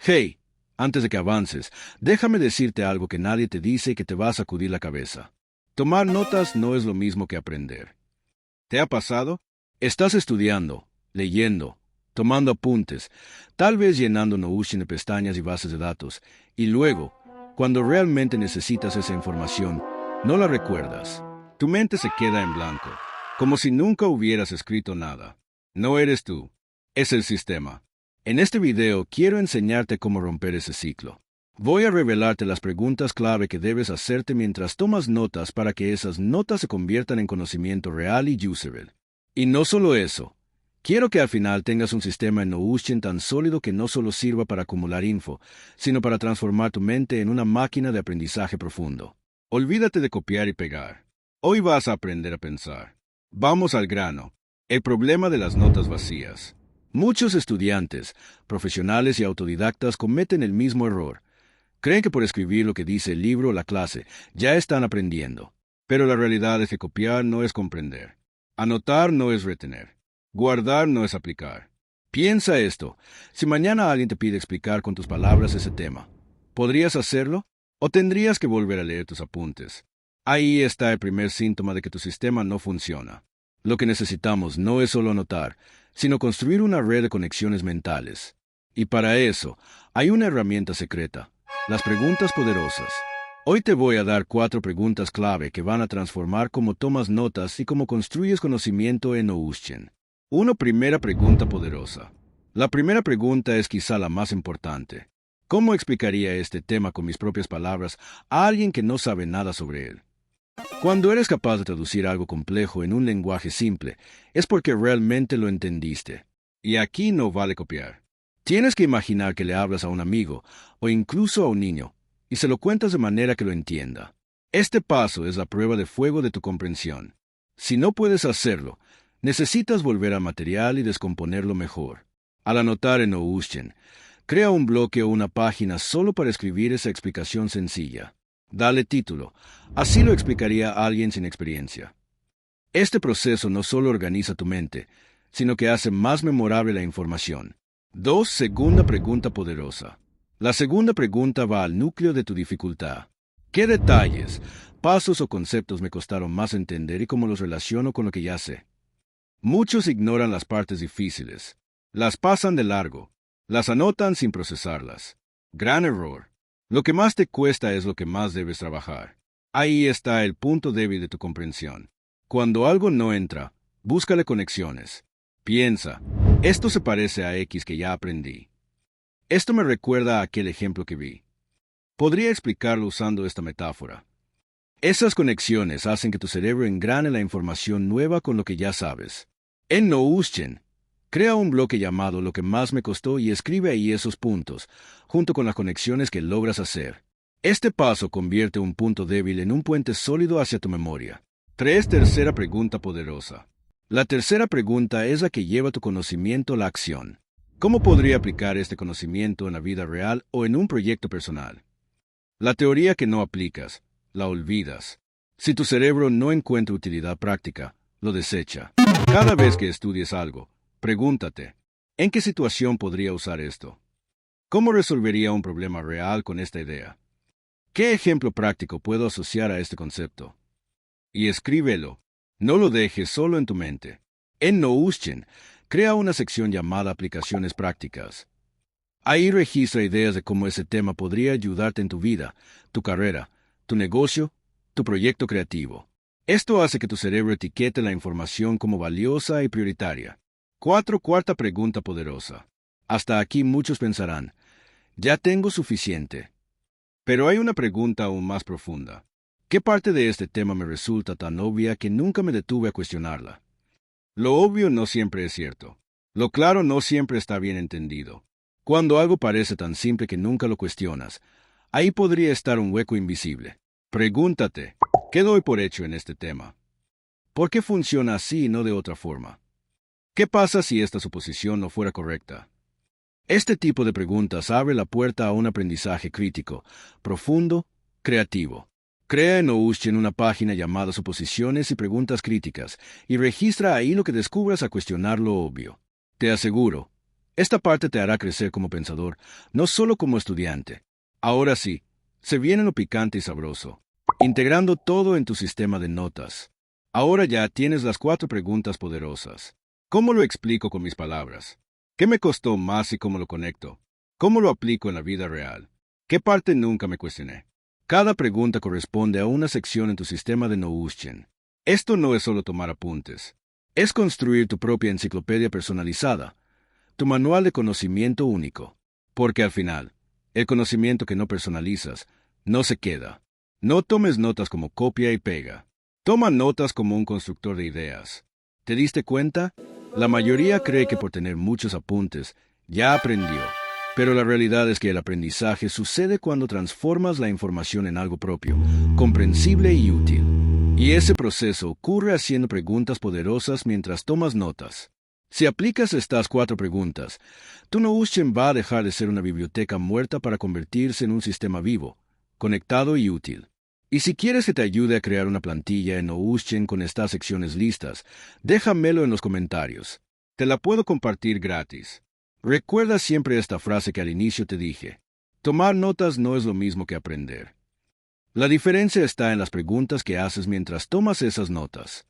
Hey, antes de que avances, déjame decirte algo que nadie te dice y que te va a sacudir la cabeza. Tomar notas no es lo mismo que aprender. ¿Te ha pasado? Estás estudiando, leyendo, tomando apuntes, tal vez llenando Notion de pestañas y bases de datos, y luego, cuando realmente necesitas esa información, no la recuerdas. Tu mente se queda en blanco, como si nunca hubieras escrito nada. No eres tú, es el sistema. En este video quiero enseñarte cómo romper ese ciclo. Voy a revelarte las preguntas clave que debes hacerte mientras tomas notas para que esas notas se conviertan en conocimiento real y usable. Y no solo eso, quiero que al final tengas un sistema en Notion tan sólido que no solo sirva para acumular info, sino para transformar tu mente en una máquina de aprendizaje profundo. Olvídate de copiar y pegar. Hoy vas a aprender a pensar. Vamos al grano. El problema de las notas vacías. Muchos estudiantes, profesionales y autodidactas cometen el mismo error. Creen que por escribir lo que dice el libro o la clase, ya están aprendiendo. Pero la realidad es que copiar no es comprender. Anotar no es retener. Guardar no es aplicar. Piensa esto. Si mañana alguien te pide explicar con tus palabras ese tema, ¿podrías hacerlo? ¿O tendrías que volver a leer tus apuntes? Ahí está el primer síntoma de que tu sistema no funciona. Lo que necesitamos no es solo anotar, sino construir una red de conexiones mentales. Y para eso, hay una herramienta secreta: las preguntas poderosas. Hoy te voy a dar 4 preguntas clave que van a transformar cómo tomas notas y cómo construyes conocimiento en Notion. Primera pregunta poderosa. La primera pregunta es quizá la más importante. ¿Cómo explicaría este tema con mis propias palabras a alguien que no sabe nada sobre él? Cuando eres capaz de traducir algo complejo en un lenguaje simple, es porque realmente lo entendiste. Y aquí no vale copiar. Tienes que imaginar que le hablas a un amigo o incluso a un niño, y se lo cuentas de manera que lo entienda. Este paso es la prueba de fuego de tu comprensión. Si no puedes hacerlo, necesitas volver al material y descomponerlo mejor. Al anotar en Notion, crea un bloque o una página solo para escribir esa explicación sencilla. Dale título. Así lo explicaría a alguien sin experiencia. Este proceso no solo organiza tu mente, sino que hace más memorable la información. Segunda pregunta poderosa. La segunda pregunta va al núcleo de tu dificultad. ¿Qué detalles, pasos o conceptos me costaron más entender y cómo los relaciono con lo que ya sé? Muchos ignoran las partes difíciles. Las pasan de largo. Las anotan sin procesarlas. Gran error. Lo que más te cuesta es lo que más debes trabajar. Ahí está el punto débil de tu comprensión. Cuando algo no entra, búscale conexiones. Piensa, esto se parece a X que ya aprendí. Esto me recuerda a aquel ejemplo que vi. Podría explicarlo usando esta metáfora. Esas conexiones hacen que tu cerebro engrane la información nueva con lo que ya sabes. En Notion, crea un bloque llamado Lo que más me costó y escribe ahí esos puntos, junto con las conexiones que logras hacer. Este paso convierte un punto débil en un puente sólido hacia tu memoria. Tercera pregunta poderosa. La tercera pregunta es la que lleva tu conocimiento a la acción. ¿Cómo podría aplicar este conocimiento en la vida real o en un proyecto personal? La teoría que no aplicas, la olvidas. Si tu cerebro no encuentra utilidad práctica, lo desecha. Cada vez que estudies algo, pregúntate, ¿en qué situación podría usar esto? ¿Cómo resolvería un problema real con esta idea? ¿Qué ejemplo práctico puedo asociar a este concepto? Y escríbelo. No lo dejes solo en tu mente. En Notion, crea una sección llamada Aplicaciones Prácticas. Ahí registra ideas de cómo ese tema podría ayudarte en tu vida, tu carrera, tu negocio, tu proyecto creativo. Esto hace que tu cerebro etiquete la información como valiosa y prioritaria. Cuarta pregunta poderosa. Hasta aquí muchos pensarán, ya tengo suficiente. Pero hay una pregunta aún más profunda. ¿Qué parte de este tema me resulta tan obvia que nunca me detuve a cuestionarla? Lo obvio no siempre es cierto. Lo claro no siempre está bien entendido. Cuando algo parece tan simple que nunca lo cuestionas, ahí podría estar un hueco invisible. Pregúntate, ¿qué doy por hecho en este tema? ¿Por qué funciona así y no de otra forma? ¿Qué pasa si esta suposición no fuera correcta? Este tipo de preguntas abre la puerta a un aprendizaje crítico, profundo, creativo. Crea en Notion una página llamada Suposiciones y Preguntas Críticas y registra ahí lo que descubras a cuestionar lo obvio. Te aseguro, Esta parte te hará crecer como pensador, no solo como estudiante. Ahora sí, se viene lo picante y sabroso, integrando todo en tu sistema de notas. Ahora ya tienes las 4 preguntas poderosas. ¿Cómo lo explico con mis palabras? ¿Qué me costó más y cómo lo conecto? ¿Cómo lo aplico en la vida real? ¿Qué parte nunca me cuestioné? Cada pregunta corresponde a una sección en tu sistema de Notion. Esto no es solo tomar apuntes. Es construir tu propia enciclopedia personalizada, tu manual de conocimiento único. Porque al final, el conocimiento que no personalizas no se queda. No tomes notas como copia y pega. Toma notas como un constructor de ideas. ¿Te diste cuenta? La mayoría cree que por tener muchos apuntes ya aprendió. Pero la realidad es que el aprendizaje sucede cuando transformas la información en algo propio, comprensible y útil. Y ese proceso ocurre haciendo preguntas poderosas mientras tomas notas. Si aplicas estas 4 preguntas, tu Notion va a dejar de ser una biblioteca muerta para convertirse en un sistema vivo, conectado y útil. Y si quieres que te ayude a crear una plantilla en Notion con estas secciones listas, déjamelo en los comentarios. Te la puedo compartir gratis. Recuerda siempre esta frase que al inicio te dije. Tomar notas no es lo mismo que aprender. La diferencia está en las preguntas que haces mientras tomas esas notas.